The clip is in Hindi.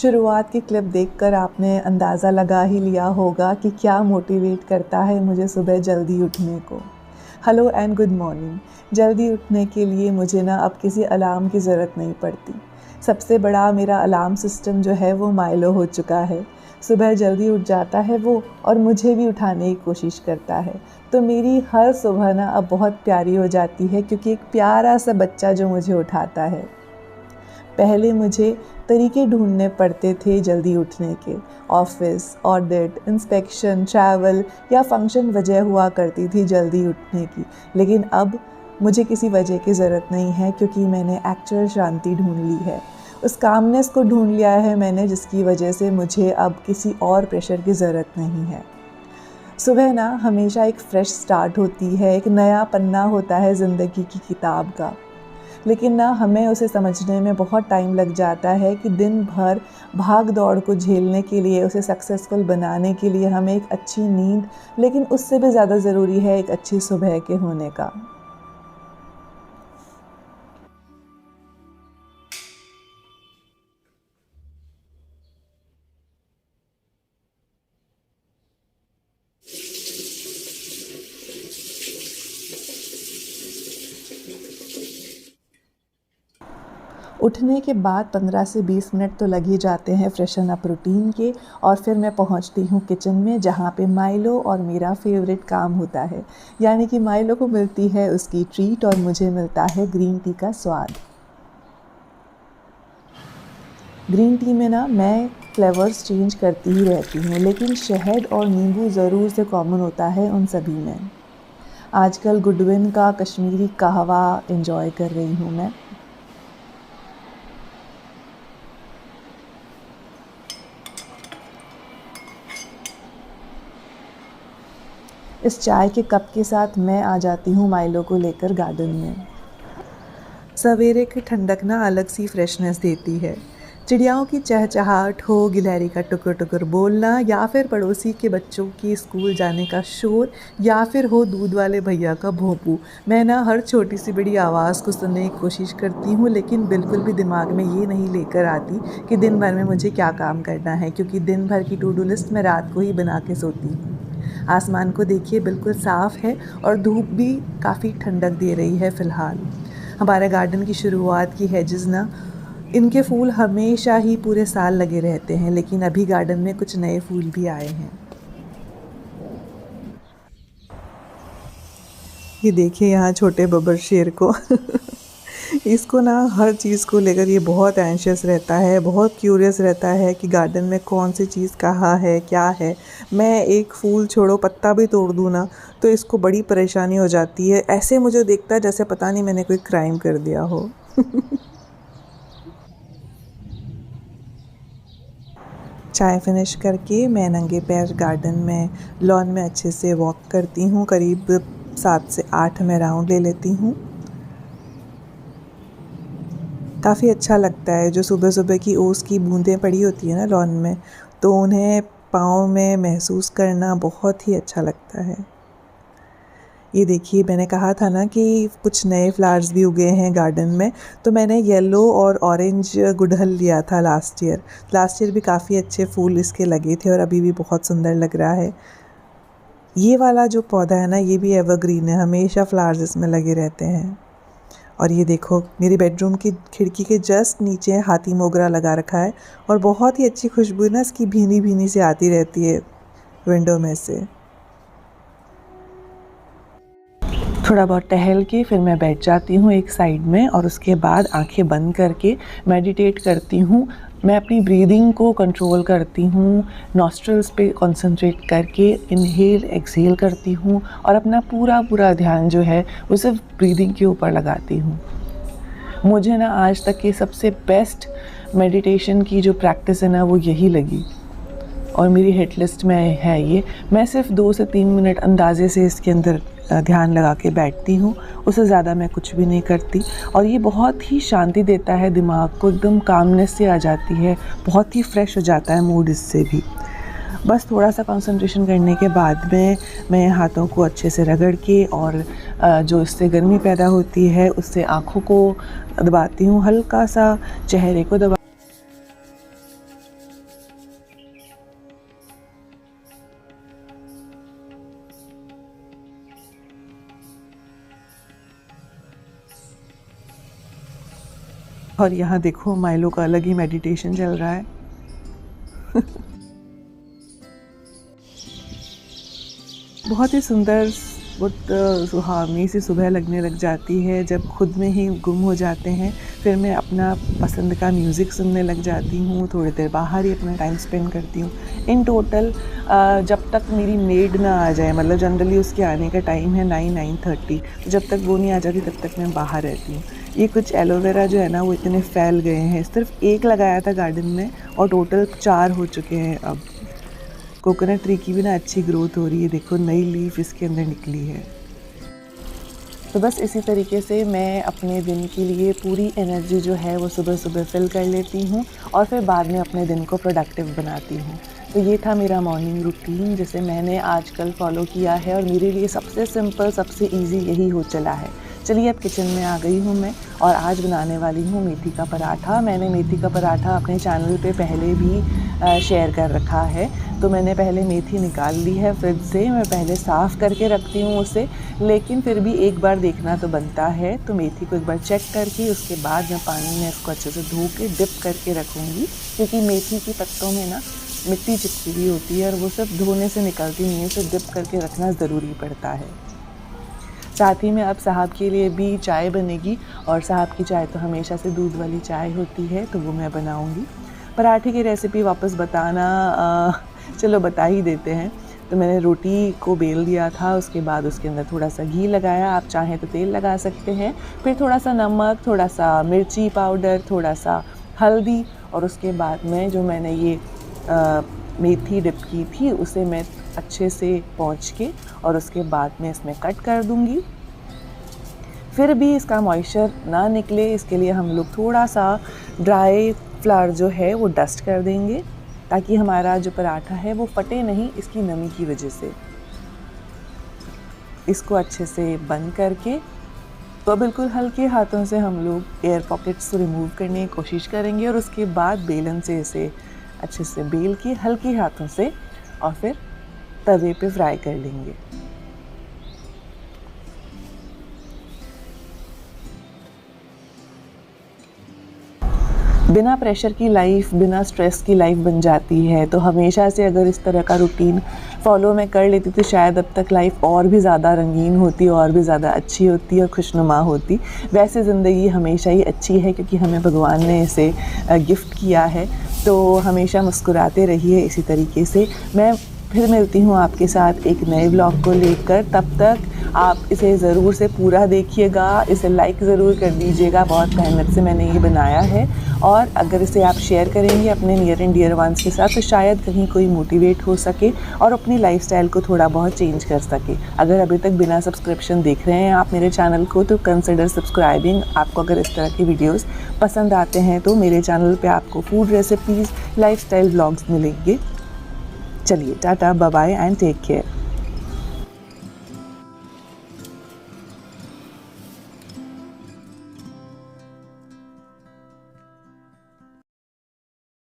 शुरुआत की क्लिप देखकर आपने अंदाज़ा लगा ही लिया होगा कि क्या मोटिवेट करता है मुझे सुबह जल्दी उठने को। Hello and good morning. जल्दी उठने के लिए मुझे ना अब किसी अलार्म की ज़रूरत नहीं पड़ती। सबसे बड़ा मेरा अलार्म सिस्टम जो है वो माइलो हो चुका है। सुबह जल्दी उठ जाता है वो और मुझे भी उठाने की कोशिश करता है। तो मेरी हर सुबह ना अब बहुत प्यारी हो जाती है, क्योंकि एक प्यारा सा बच्चा जो मुझे उठाता है। पहले मुझे तरीके ढूंढने पड़ते थे जल्दी उठने के। ऑफिस, ऑडिट, इंस्पेक्शन, ट्रैवल या फंक्शन वजह हुआ करती थी जल्दी उठने की। लेकिन अब मुझे किसी वजह की ज़रूरत नहीं है, क्योंकि मैंने एक्चुअल शांति ढूंढ ली है। उस कामनेस को ढूंढ लिया है मैंने, जिसकी वजह से मुझे अब किसी और प्रेशर की ज़रूरत नहीं है। सुबह ना हमेशा एक फ़्रेश स्टार्ट होती है, एक नया पन्ना होता है ज़िंदगी की किताब का। लेकिन ना हमें उसे समझने में बहुत टाइम लग जाता है कि दिन भर भाग दौड़ को झेलने के लिए, उसे सक्सेसफुल बनाने के लिए हमें एक अच्छी नींद, लेकिन उससे भी ज़्यादा ज़रूरी है एक अच्छी सुबह के होने का। उठने के बाद 15 से 20 मिनट तो लग ही जाते हैं फ्रेशन अप रूटीन के, और फिर मैं पहुंचती हूं किचन में, जहां पे माइलो और मेरा फेवरेट काम होता है। यानी कि माइलो को मिलती है उसकी ट्रीट और मुझे मिलता है ग्रीन टी का स्वाद। ग्रीन टी में ना मैं फ्लेवर्स चेंज करती ही रहती हूँ, लेकिन शहद और नींबू ज़रूर से कॉमन होता है उन सभी में। आजकल गुडविन का कश्मीरी कहवा एंजॉय कर रही हूँ मैं। इस चाय के कप के साथ मैं आ जाती हूँ माइलो को लेकर गार्डन में। सवेरे की ठंडक ना अलग सी फ्रेशनेस देती है। चिड़ियाओं की चहचहाहट हो, गिलहरी का टुकुर टुकुर बोलना, या फिर पड़ोसी के बच्चों की स्कूल जाने का शोर, या फिर हो दूध वाले भैया का भोंपू, मैं ना हर छोटी सी बड़ी आवाज़ को सुनने की कोशिश करती हूँ, लेकिन बिल्कुल भी दिमाग में ये नहीं लेकर आती कि दिन भर में मुझे क्या काम करना है, क्योंकि दिन भर की टू डू लिस्ट मैं रात को ही बना के सोती हूँ। आसमान को देखिए, बिल्कुल साफ़ है और धूप भी काफ़ी ठंडक दे रही है फ़िलहाल। हमारे गार्डन की शुरुआत की हेजेस ना, इनके फूल हमेशा ही पूरे साल लगे रहते हैं, लेकिन अभी गार्डन में कुछ नए फूल भी आए हैं। ये देखिए यहाँ छोटे बब्बर शेर को इसको ना हर चीज़ को लेकर ये बहुत एंशियस रहता है, बहुत क्यूरियस रहता है कि गार्डन में कौन सी चीज़ कहाँ है, क्या है। मैं एक फूल छोड़ो पत्ता भी तोड़ दूँ ना तो इसको बड़ी परेशानी हो जाती है। ऐसे मुझे देखता है जैसे पता नहीं मैंने कोई क्राइम कर दिया हो। चाय फिनिश करके मैं नंगे पैर गार्डन में लॉन में अच्छे से वॉक करती हूँ। करीब 7 से 8 मैं राउंड ले लेती हूँ। काफ़ी अच्छा लगता है जो सुबह सुबह की ओस की बूंदें पड़ी होती है ना लॉन में, तो उन्हें पाँव में महसूस करना बहुत ही अच्छा लगता है। ये देखिए, मैंने कहा था ना कि कुछ नए फ्लावर्स भी उगे हैं गार्डन में, तो मैंने येलो और ऑरेंज गुड़हल लिया था लास्ट ईयर भी काफ़ी अच्छे फूल इसके लगे थे और अभी भी बहुत सुंदर लग रहा है। ये वाला जो पौधा है ना, ये भी एवरग्रीन है, हमेशा फ्लावर्स इसमें लगे रहते हैं। और ये देखो, मेरी बेडरूम की खिड़की के जस्ट नीचे हाथी मोगरा लगा रखा है और बहुत ही अच्छी खुशबू ना इसकी भीनी भीनी से आती रहती है विंडो में से। थोड़ा बहुत टहल के फिर मैं बैठ जाती हूँ एक साइड में, और उसके बाद आंखें बंद करके मेडिटेट करती हूँ। मैं अपनी ब्रीदिंग को कंट्रोल करती हूँ, नॉस्ट्रल्स पे कंसंट्रेट करके इनहेल एक्सहेल करती हूँ, और अपना पूरा ध्यान जो है वो सिर्फ ब्रीदिंग के ऊपर लगाती हूँ। मुझे ना आज तक की सबसे बेस्ट मेडिटेशन की जो प्रैक्टिस है ना, वो यही लगी, और मेरी हिट लिस्ट में है ये। मैं सिर्फ 2 से 3 मिनट अंदाजे से इसके अंदर ध्यान लगा के बैठती हूँ, उससे ज़्यादा मैं कुछ भी नहीं करती, और ये बहुत ही शांति देता है दिमाग को, एकदम कामनेस से आ जाती है, बहुत ही फ्रेश हो जाता है मूड इससे भी। बस थोड़ा सा कंसंट्रेशन करने के बाद में मैं हाथों को अच्छे से रगड़ के, और जो इससे गर्मी पैदा होती है उससे आँखों को दबाती हूँ, हल्का सा चेहरे को दबा और यहाँ देखो माइलो का अलग ही मेडिटेशन चल रहा है। बहुत ही सुंदर, बहुत सुहावनी सी सुबह लगने लग जाती है जब खुद में ही गुम हो जाते हैं। फिर मैं अपना पसंद का म्यूज़िक सुनने लग जाती हूँ, थोड़ी देर बाहर ही अपना टाइम स्पेंड करती हूँ। इन टोटल जब तक मेरी मेड ना आ जाए, मतलब जनरली उसके आने का टाइम है 9-9:30, तो जब तक वो नहीं आ जाती तब तक मैं बाहर रहती हूँ। ये कुछ एलोवेरा जो है ना वो इतने फैल गए हैं, सिर्फ एक लगाया था गार्डन में और टोटल 4 हो चुके हैं अब। कोकोनट ट्री की भी ना अच्छी ग्रोथ हो रही है, देखो नई लीफ इसके अंदर निकली है। तो बस इसी तरीके से मैं अपने दिन के लिए पूरी एनर्जी जो है वो सुबह सुबह फिल कर लेती हूँ और फिर बाद में अपने दिन को प्रोडक्टिव बनाती हूँ। तो ये था मेरा मॉर्निंग रूटीन जिसे मैंने आजकल फॉलो किया है और मेरे लिए सबसे सिंपल, सबसे इजी यही हो चला है। चलिए अब किचन में आ गई हूँ मैं और आज बनाने वाली हूँ मेथी का पराठा। मैंने मेथी का पराठा अपने चैनल पे पहले भी शेयर कर रखा है। तो मैंने पहले मेथी निकाल ली है फ्रिज से, मैं पहले साफ़ करके रखती हूँ उसे, लेकिन फिर भी एक बार देखना तो बनता है। तो मेथी को एक बार चेक करके उसके बाद मैं पानी में इसको अच्छे से धो के डिप करके रखूँगी, क्योंकि मेथी के पत्तों में ना मिट्टी चिपकी हुई होती है और वो सब धोने से निकलती नहीं है, तो डिप करके रखना ज़रूरी पड़ता है। साथ ही में अब साहब के लिए भी चाय बनेगी और साहब की चाय तो हमेशा से दूध वाली चाय होती है, तो वो मैं बनाऊँगी। पराठे की रेसिपी वापस बताना चलो बता ही देते हैं। तो मैंने रोटी को बेल दिया था, उसके बाद उसके अंदर थोड़ा सा घी लगाया, आप चाहें तो तेल लगा सकते हैं, फिर थोड़ा सा नमक, थोड़ा सा मिर्ची पाउडर, थोड़ा सा हल्दी और उसके बाद में जो मैंने ये मेथी डिप की थी उसे मैं अच्छे से पोंछ के और उसके बाद में इसमें कट कर दूंगी। फिर भी इसका मॉइस्चर ना निकले इसके लिए हम लोग थोड़ा सा ड्राई फ्लावर जो है वो डस्ट कर देंगे, ताकि हमारा जो पराठा है वो फटे नहीं इसकी नमी की वजह से। इसको अच्छे से बंद करके तो बिल्कुल हल्के हाथों से हम लोग एयर पॉकेट्स रिमूव करने की कोशिश करेंगे और उसके बाद बेलन से इसे अच्छे से बेल के हल्के हाथों से और फिर तवे पे फ्राई कर लेंगे। बिना प्रेशर की लाइफ, बिना स्ट्रेस की लाइफ बन जाती है। तो हमेशा से अगर इस तरह का रूटीन फॉलो मैं कर लेती तो शायद अब तक लाइफ और भी ज़्यादा रंगीन होती और भी ज़्यादा अच्छी होती और खुशनुमा होती। वैसे ज़िंदगी हमेशा ही अच्छी है क्योंकि हमें भगवान ने इसे गिफ्ट किया है, तो हमेशा मुस्कुराते रहिए इसी तरीके से। मैं फिर मिलती हूँ आपके साथ एक नए व्लॉग को लेकर। तब तक आप इसे ज़रूर से पूरा देखिएगा, इसे लाइक ज़रूर कर दीजिएगा, बहुत मेहनत से मैंने ये बनाया है। और अगर इसे आप शेयर करेंगे अपने नियर एंड डियर वंस के साथ तो शायद कहीं कोई मोटिवेट हो सके और अपनी लाइफस्टाइल को थोड़ा बहुत चेंज कर सके। अगर अभी तक बिना सब्सक्रिप्शन देख रहे हैं आप मेरे चैनल को तो कंसिडर सब्सक्राइबिंग। आपको अगर इस तरह की वीडियोस पसंद आते हैं तो मेरे चैनल पे आपको फूड रेसिपीज़, लाइफस्टाइल व्लॉग्स मिलेंगे। चलिए tata, bye bye and take care.